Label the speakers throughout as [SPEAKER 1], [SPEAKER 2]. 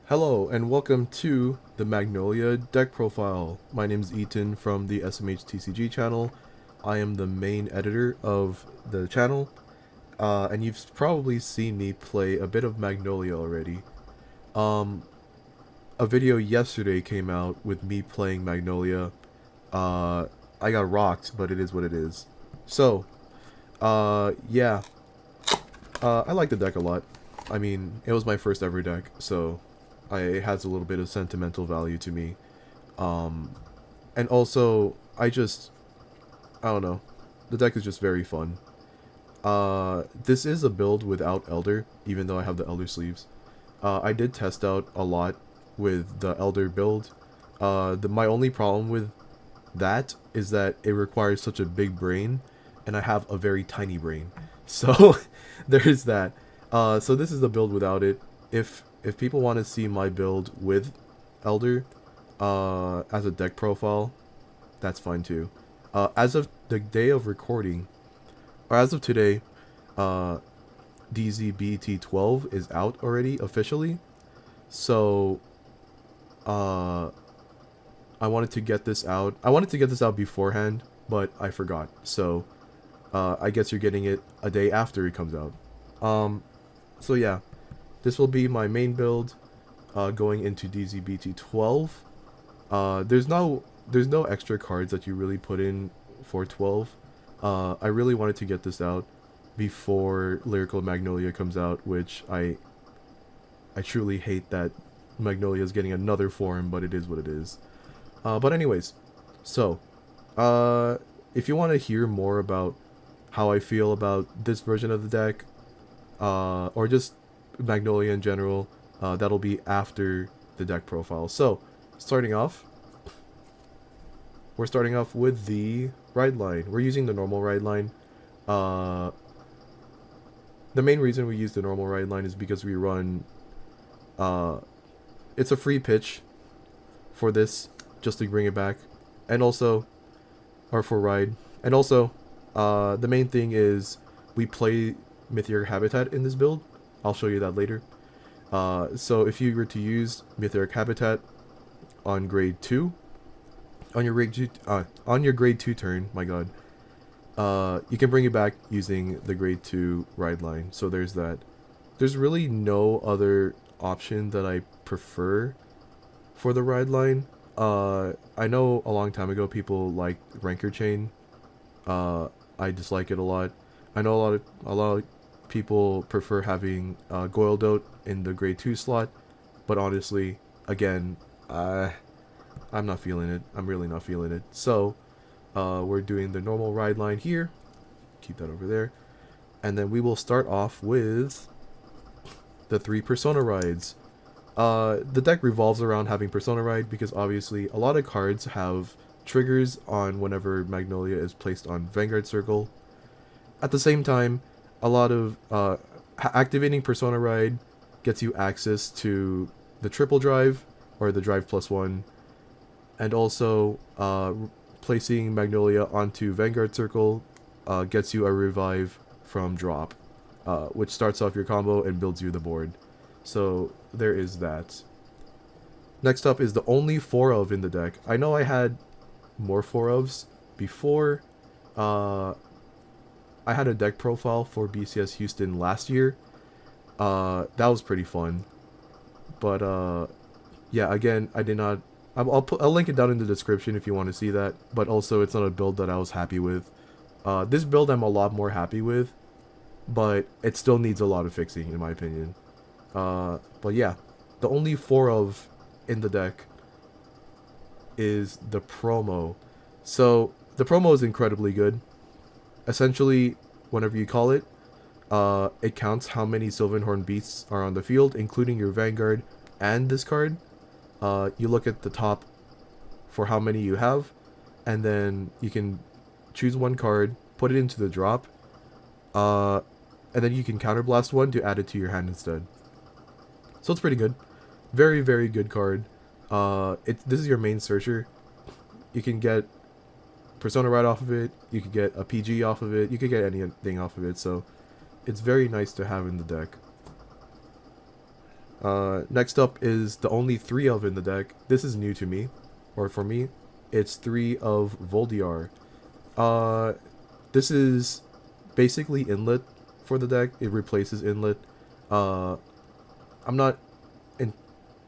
[SPEAKER 1] Hello and welcome to the Magnolia deck profile. My name is Ethan from the SMHTCG channel. I am the main editor of the channel, and you've probably seen me play a bit of Magnolia already. Um, a video yesterday came out with me playing Magnolia. I got rocked, but it is what it is. So, yeah, I like the deck a lot. I mean, it was my first ever deck, so it has a little bit of sentimental value to me. Um, and also, I don't know, the deck is just very fun. This is a build without Elder, even though I have the Elder sleeves. I did test out a lot with the Elder build. My only problem with that is that it requires such a big brain, and I have a very tiny brain. So, there's that. So this is the build without it. If people want to see my build with Elder, as a deck profile, that's fine too. As of the day of recording, or as of today, uh, DZ-BT12 is out already officially. So, uh, I wanted to get this out. I wanted to get this out beforehand, but I forgot. So, I guess you're getting it a day after it comes out. Um, so yeah, this will be my main build, going into DZ-BT12. There's no extra cards that you really put in for 12. I really wanted to get this out before Lyrical Magnolia comes out, which I truly hate that Magnolia is getting another form, but it is what it is. But anyways, so if you want to hear more about how I feel about this version of the deck, or just Magnolia in general, that'll be after the deck profile. So, starting off, we're starting off with the ride line. We're using the normal ride line. Uh, the main reason we use the normal ride line is because we run, uh, it's a free pitch for this, just to bring it back, and also, or for ride, and also, the main thing is we play Mythic Habitat in this build. I'll show you that later. So if you were to use Mythic Habitat on grade 2, on your grade 2 turn, my god, you can bring it back using the grade 2 ride line. So there's that. There's really no other option that I prefer for the ride line. I know a long time ago people liked Ranker Chain. I dislike it a lot. I know a lot of people prefer having Goildote in the grade 2 slot, but honestly, again, I'm not feeling it. I'm really not feeling it. So, we're doing the normal ride line here. Keep that over there. And then we will start off with the 3 Persona rides. The deck revolves around having Persona ride because obviously a lot of cards have triggers on whenever Magnolia is placed on Vanguard Circle. At the same time, a lot of activating Persona Ride gets you access to the triple drive, or the drive +1, and also placing Magnolia onto Vanguard Circle gets you a revive from drop, which starts off your combo and builds you the board. So there is that. Next up is the only 4 of in the deck. I know I had more 4 ofs before. I had a deck profile for BCS Houston last year. That was pretty fun. But yeah, again, I did not. I'll link it down in the description if you want to see that. But also, it's not a build that I was happy with. This build I'm a lot more happy with, but it still needs a lot of fixing in my opinion. But yeah, the only 4 of in the deck is the promo. So the promo is incredibly good. Essentially, whenever you call it, it counts how many Sylvanhorn beasts are on the field, including your Vanguard and this card. You look at the top for how many you have, and then you can choose one card, put it into the drop, and then you can counterblast one to add it to your hand instead. So it's pretty good. Very, very good card. This is your main searcher. You can get Persona Ride off of it, you could get a PG off of it, you could get anything off of it, so it's very nice to have in the deck. Next up is the only 3 of in the deck. This is new to me, or for me. It's 3 of Voldiar. Uh, this is basically inlet for the deck. It replaces inlet. Uh, I'm not in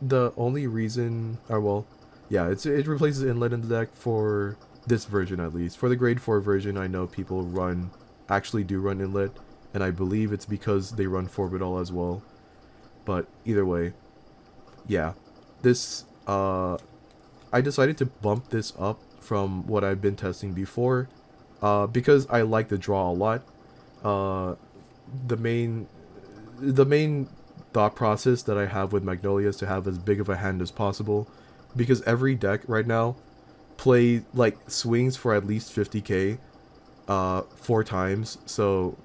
[SPEAKER 1] the only reason, or well, yeah, it replaces inlet in the deck for this version at least. For the grade 4 version, I know people actually do run inlet, and I believe it's because they run Forbidal as well. But either way, yeah, this I decided to bump this up from what I've been testing before, because I like the draw a lot. Uh, the main the main thought process that I have with Magnolia is to have as big of a hand as possible, because every deck right now play like swings for at least 50k 4 times. So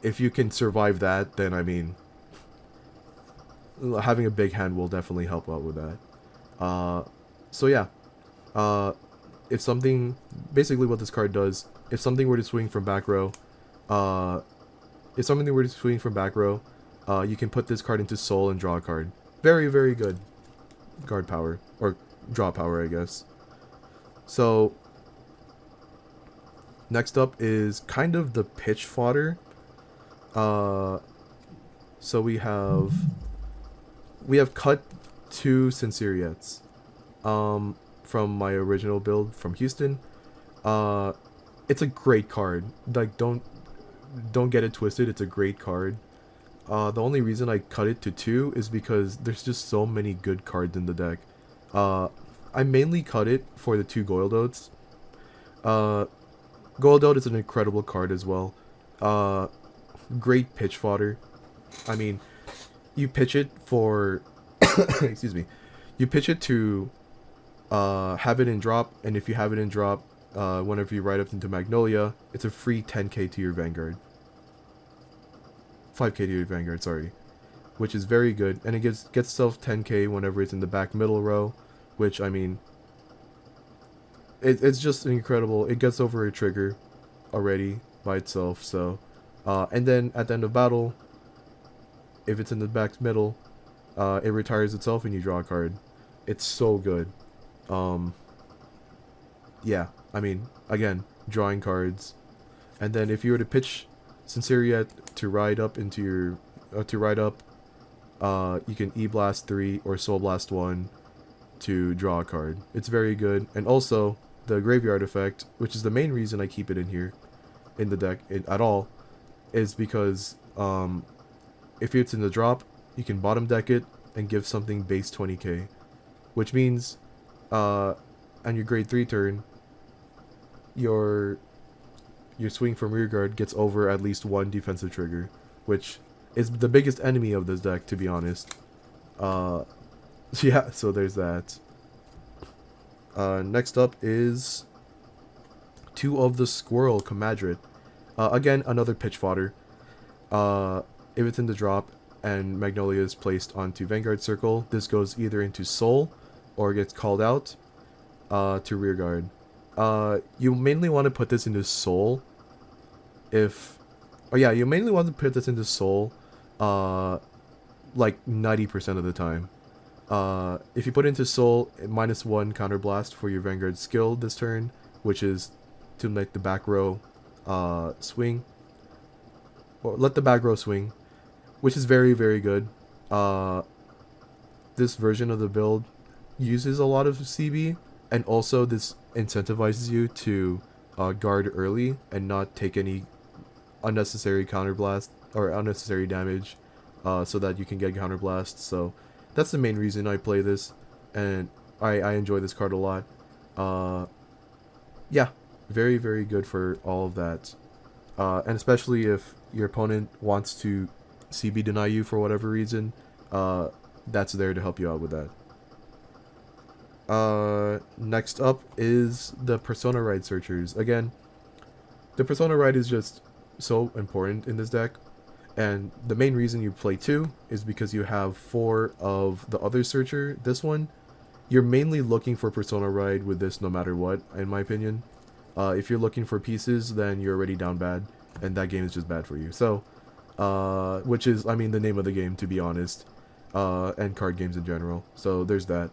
[SPEAKER 1] if you can survive that, then I mean, having a big hand will definitely help out with that. So yeah, if something, basically what this card does, if something were to swing from back row, you can put this card into soul and draw a card. Very, very good guard power, or draw power, I guess. So next up is kind of the pitch fodder. So we have cut 2 Sinceriettes from my original build from Houston. It's a great card. Like, don't get it twisted, it's a great card. The only reason I cut it to 2 is because there's just so many good cards in the deck. I mainly cut it for the 2 Goyldotes. Goldote is an incredible card as well. Great pitch fodder. I mean, you pitch it for excuse me, you pitch it to have it in drop, and if you have it in drop, whenever you ride up into Magnolia, it's a free 10k to your Vanguard. 5k to your Vanguard, sorry. Which is very good, and it gets itself 10k whenever it's in the back middle row, which, I mean, it's just incredible. It gets over a trigger already by itself, so and then at the end of battle, if it's in the back middle, it retires itself and you draw a card. It's so good. Yeah, I mean, again, drawing cards. And then if you were to pitch Sinceriette to ride up into your you can E-Blast 3 or Soul Blast 1 to draw a card. It's very good. And also the graveyard effect, which is the main reason I keep it in here in the deck at all, is because if it's in the drop, you can bottom deck it and give something base 20k, which means on your grade 3 turn, your swing from rearguard gets over at least 1 defensive trigger, which is the biggest enemy of this deck, to be honest. Yeah, so there's that. Next up is 2 of the Squirrel Comadrit. Again, another pitch fodder. If it's in the drop and Magnolia is placed onto Vanguard Circle, this goes either into Soul or gets called out to Rearguard. You mainly want to put this into Soul you mainly want to put this into Soul like 90% of the time. If you put into Soul, -1 counterblast for your Vanguard skill this turn, which is to make the back row swing, or let the back row swing, which is very, very good. This version of the build uses a lot of CB, and also this incentivizes you to guard early and not take any unnecessary counterblast or unnecessary damage, so that you can get counterblast. So that's the main reason I play this, and I enjoy this card a lot. Yeah, very, very good for all of that. And especially if your opponent wants to CB deny you for whatever reason, that's there to help you out with that. Next up is the Persona Ride Searchers. Again, the Persona Ride is just so important in this deck, and the main reason you play 2 is because you have 4 of the other Searcher. This one, you're mainly looking for Persona Ride with this no matter what, in my opinion. If you're looking for pieces, then you're already down bad, and that game is just bad for you. So, which is, I mean, the name of the game, to be honest. and card games in general. So there's that.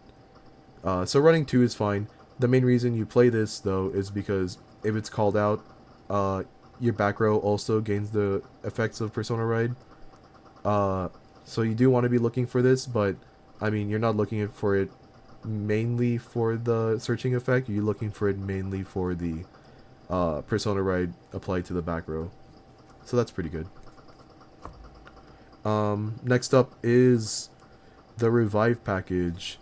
[SPEAKER 1] So running 2 is fine. The main reason you play this, though, is because if it's called out, your back row also gains the effects of Persona Ride. So you do want to be looking for this, but I mean, you're not looking for it mainly for the searching effect. You're looking for it mainly for the Persona Ride applied to the back row. So that's pretty good. Next up is the Revive package.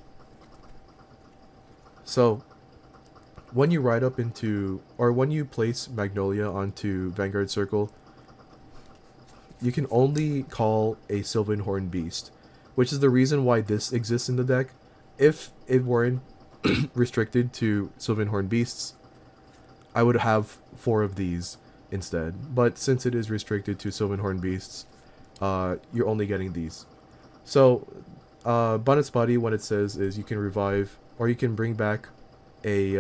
[SPEAKER 1] So, when you ride up into, or when you place Magnolia onto Vanguard Circle, you can only call a Sylvan Horn Beast, which is the reason why this exists in the deck. If it weren't restricted to Sylvan Horn Beasts, I would have 4 of these instead. But since it is restricted to Sylvan Horn Beasts, you're only getting these. So, Bonus Body, what it says is you can revive, or you can bring back a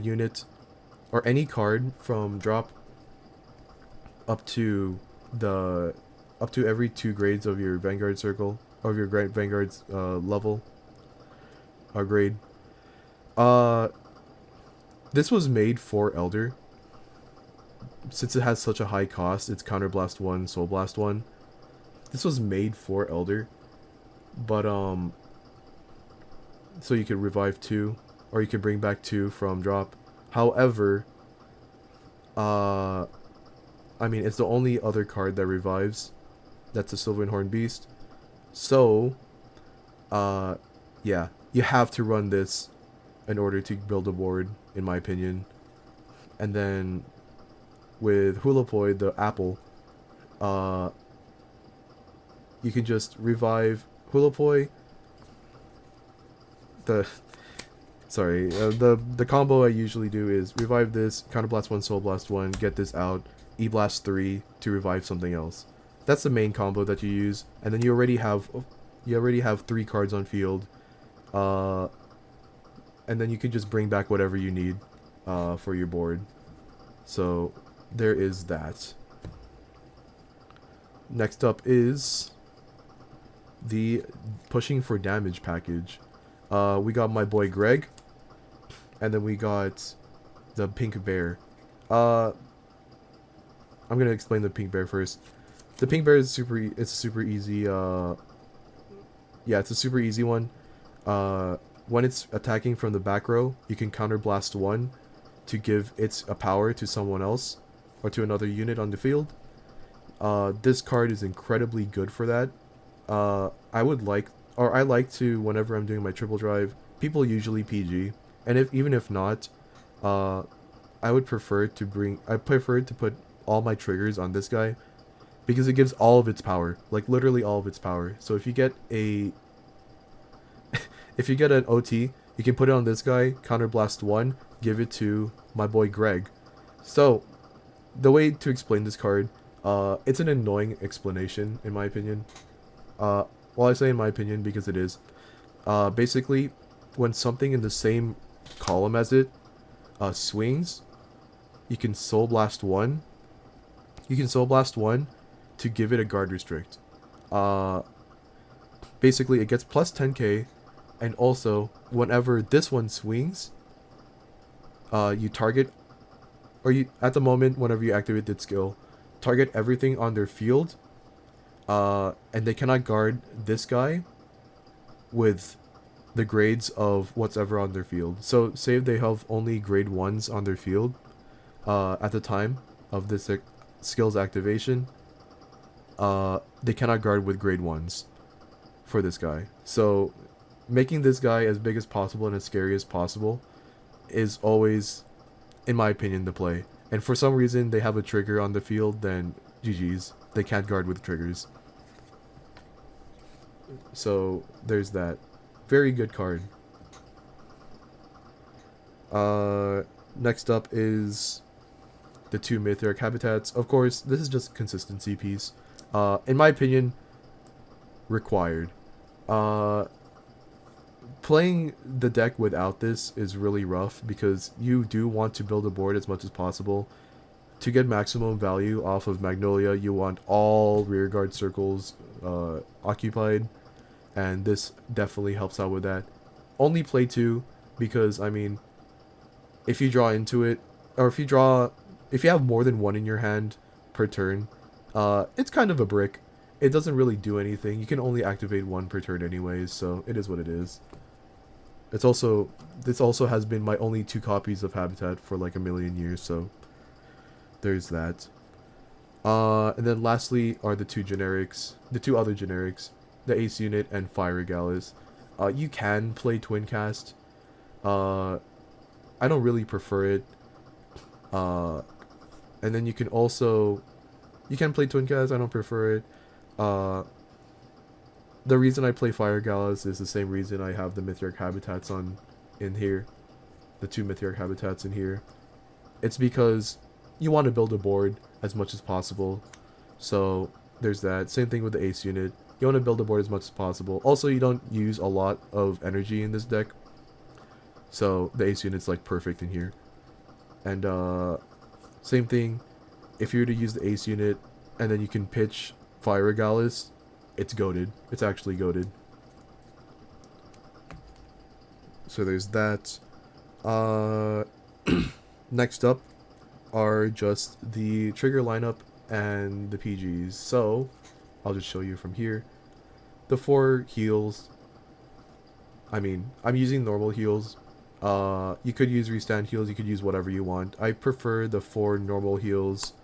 [SPEAKER 1] unit, or any card from drop up to every 2 grades of your Vanguard Circle, of your Vanguard's level, or grade. This was made for Elder. Since it has such a high cost, it's Counterblast 1, Soul Blast 1. This was made for Elder. But, so you could revive 2, or you could bring back 2 from drop. However, I mean, it's the only other card that revives. That's a Sylvan Horn Beast. So, yeah, you have to run this in order to build a board, in my opinion. And then, with Hulapoi, the apple, you can just revive Hulapoi. The combo I usually do is revive this, Counterblast 1, Soul Blast 1, get this out, E-Blast 3 to revive something else. That's the main combo that you use, and then you already have 3 cards on field, and then you can just bring back whatever you need for your board. So there is that. Next up is the Pushing for Damage package. We got my boy Greg, and then we got the Pink Bear. I'm gonna explain the Pink Bear first. The Pink Bear is it's a super easy. Yeah, it's a super easy one. When it's attacking from the back row, you can Counterblast 1 to give a power to someone else or to another unit on the field. This card is incredibly good for that. I like to, whenever I'm doing my triple drive, people usually PG, and even if not, I would prefer to put all my triggers on this guy, because it gives all of its power, like literally all of its power. So if you get an OT, you can put it on this guy, Counterblast 1, give it to my boy Greg. So the way to explain this card, it's an annoying explanation in my opinion. Well, I say in my opinion because it is. Basically, when something in the same column as it swings, you can Soul Blast 1. You can Soul Blast 1 to give it a guard restrict. Basically, it gets plus 10k, and also, whenever this one swings, you target, at the moment, whenever you activate that skill, target everything on their field, and they cannot guard this guy with the grades of what's ever on their field. So, say if they have only grade 1s on their field, at the time of this skill's activation, they cannot guard with grade 1s for this guy. So, making this guy as big as possible and as scary as possible is always, in my opinion, the play. And for some reason they have a trigger on the field, then GG's. They can't guard with triggers. So there's that. Very good card. Next up is the 2 Patriarch habitats. Of course, this is just a consistency piece. In my opinion, required. Playing the deck without this is really rough, because you do want to build a board as much as possible. To get maximum value off of Magnolia, you want all rearguard circles occupied. and this definitely helps out with that. Only play 2 because, I mean, if you draw into it, or if you have more than 1 in your hand per turn, it's kind of a brick. It doesn't really do anything. You can only activate 1 per turn anyways, so it is what it is. This also has been my only 2 copies of Habitat for like a million years, so there's that. And then lastly are the two other generics, the Ace Unit and Fire Regalis. You can play Twin Cast. I don't really prefer it. And then you can play Twin Cast. I don't prefer it. The reason I play Fire Regalis is the same reason I have the Mythic Habitats in here. The 2 Mythic Habitats in here. It's because you want to build a board as much as possible. So there's that. Same thing with the Ace Unit. You want to build a board as much as possible. Also, you don't use a lot of energy in this deck. So the Ace Unit's like perfect in here. And same thing, if you were to use the Ace Unit and then you can pitch Fire Regalis, it's goated. It's actually goated. So there's that. Next up are just the trigger lineup and the PGs. So I'll just show you from here. The 4 heals. I mean, I'm using normal heals. You could use restand heals. You could use whatever you want. I prefer the 4 normal heals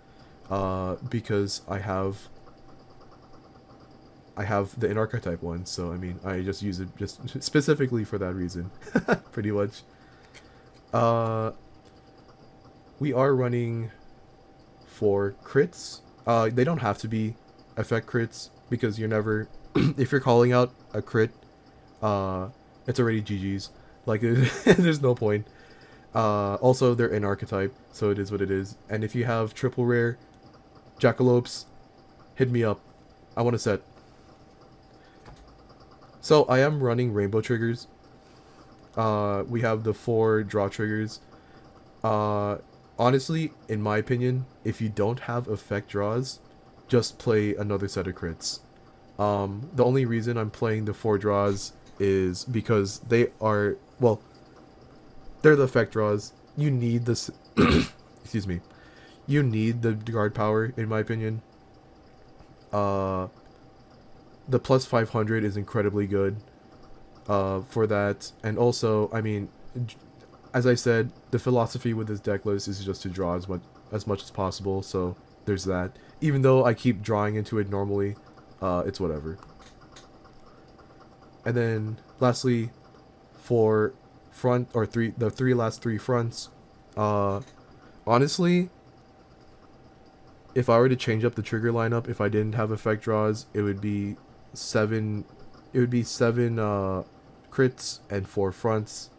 [SPEAKER 1] because I have the in-archetype one. So I mean, I just use it just specifically for that reason. Pretty much. We are running 4 crits. They don't have to be effect crits because you're never if you're calling out a crit, it's already GG's. Like there's no point. Also they're in archetype, so it is what it is. And if you have triple rare jackalopes, hit me up. I want a set. So I am running rainbow triggers. We have the 4 draw triggers. Honestly, in my opinion, if you don't have effect draws, just play another set of crits. The only reason I'm playing the 4 draws is because they are, well, they're the effect draws. You need this, excuse me, you need the guard power, in my opinion. The plus 500 is incredibly good for that. And also, I mean, as I said, the philosophy with this deck list is just to draw as much as possible, so there's that. Even though I keep drawing into it normally, it's whatever. And then lastly, for front or the last three fronts, honestly, if I were to change up the trigger lineup, if I didn't have effect draws, it would be 7 crits and 4 fronts.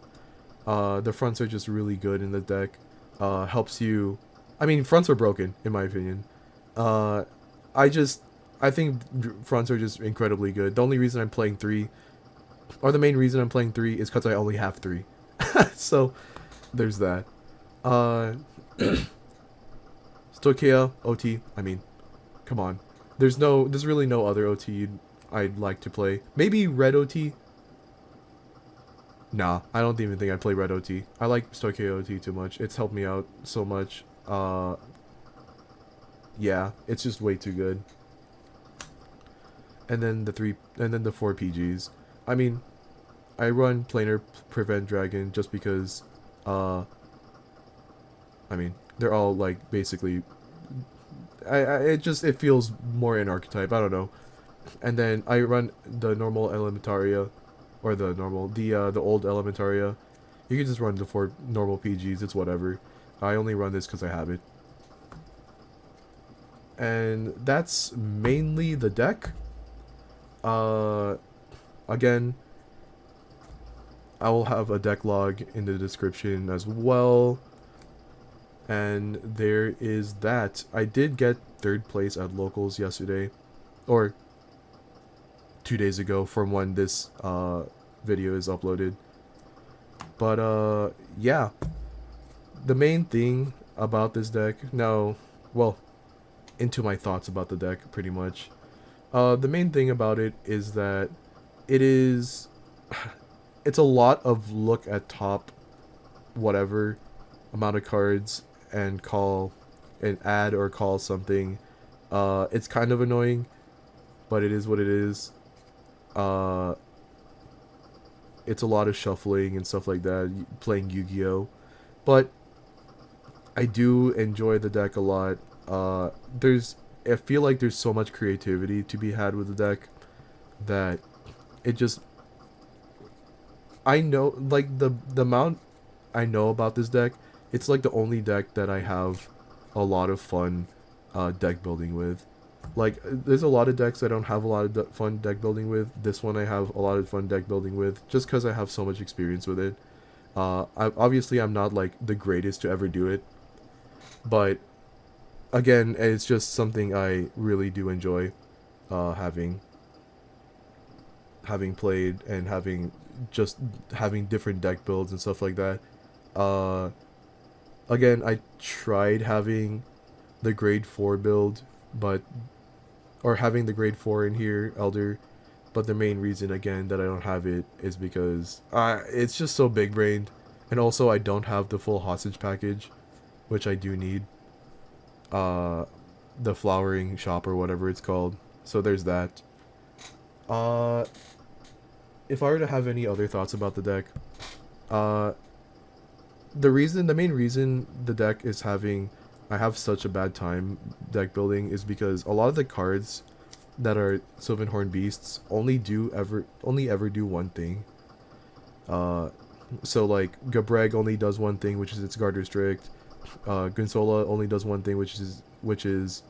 [SPEAKER 1] The fronts are just really good in the deck. Helps you, I mean, fronts are broken in my opinion. I think fronts are just incredibly good. The only reason I'm playing 3, or the main reason I'm playing 3, is because I only have 3. So there's that. Stoicheia OT. I mean, come on. There's really no other OT I'd like to play. Maybe red OT. Nah, I don't even think I'd play red OT. I like Stoicheia OT too much. It's helped me out so much. Yeah, it's just way too good. And then the 4 PGs. I mean, I run Planar Prevent Dragon just because, I mean, they're all like basically, it feels more in archetype. I don't know. And then I run the normal Elementaria, or the old Elementaria. You can just run the 4 normal PGs. It's whatever. I only run this because I have it. And that's mainly the deck. Again, I will have a deck log in the description as well. And there is that. I did get 3rd place at locals yesterday, or 2 days ago from when this video is uploaded. But yeah, the main thing about this deck, into my thoughts about the deck pretty much. The main thing about it is that it is it's a lot of look at top whatever amount of cards and call and add or call something. It's kind of annoying, but it is what it is. Uh, it's a lot of shuffling and stuff like that, playing Yu-Gi-Oh. But I do enjoy the deck a lot. There's I feel like there's so much creativity to be had with the deck that it just I know like the amount I know about this deck, it's like the only deck that I have a lot of fun deck building with. Like there's a lot of decks I don't have a lot of fun deck building with. This one I have a lot of fun deck building with just cuz I have so much experience with it. Obviously I'm not like the greatest to ever do it, but again, it's just something I really do enjoy having played and just having different deck builds and stuff like that. Uh, Again, I tried having the grade 4 build, but or having the grade 4 in here, Elder, but the main reason again that I don't have it is because it's just so big brained, and also I don't have the full hostage package, which I do need. The flowering shop or whatever it's called. So there's that. Uh, if I were to have any other thoughts about the deck, uh, the main reason the deck is having, I have such a bad time deck building is because a lot of the cards that are Sylvanhorn Beasts only ever do one thing. So like Gabreg only does one thing, which is its guard restrict. Gunsola only does one thing, which is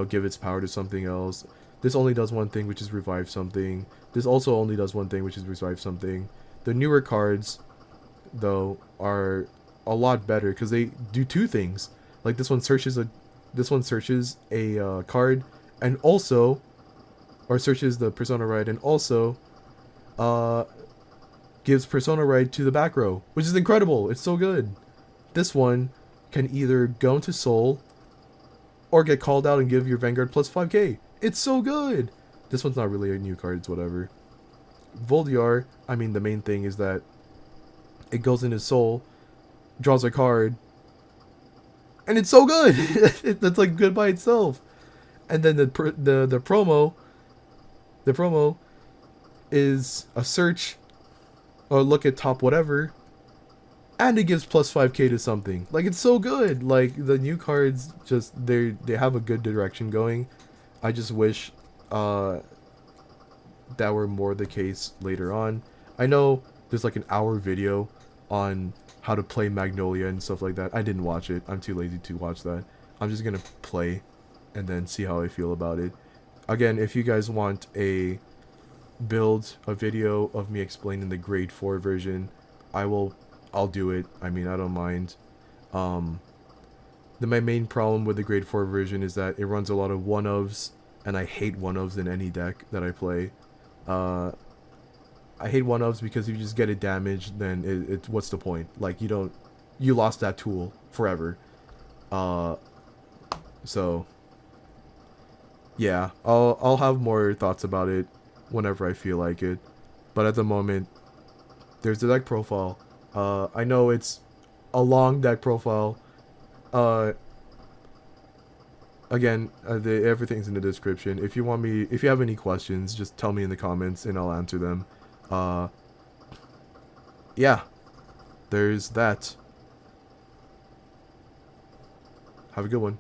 [SPEAKER 1] give its power to something else. This only does one thing, which is revive something. This also only does one thing, which is revive something. The newer cards, though, are a lot better because they do two things. Like this one searches a card, and also, or searches the Persona Ride, and also, gives Persona Ride to the back row, which is incredible. It's so good. This one can either go into Soul or get called out and give your Vanguard plus 5k. It's so good. This one's not really a new card, it's whatever. Voldiar, I mean, the main thing is that it goes into Soul, draws a card, and it's so good. That's like good by itself. And then the promo is a search or look at top whatever, and it gives plus 5k to something. Like, it's so good. Like, the new cards just they have a good direction going. I just wish that were more the case later on. I know there's like an hour video on how to play Magnolia and stuff like that. I didn't watch it. I'm too lazy to watch that. I'm just gonna play and then see how I feel about it. Again, if you guys want a video of me explaining the grade 4 version, I'll do it. I mean, I don't mind. My main problem with the grade 4 version is that it runs a lot of one-ofs, and I hate one-ofs in any deck that I play. I hate one-ofs because if you just get it damaged, then it what's the point? Like, you lost that tool forever. So yeah, I'll have more thoughts about it whenever I feel like it. But at the moment, there's the deck profile. I know it's a long deck profile. Again, everything's in the description. If you have any questions, just tell me in the comments and I'll answer them. Yeah, there's that. Have a good one.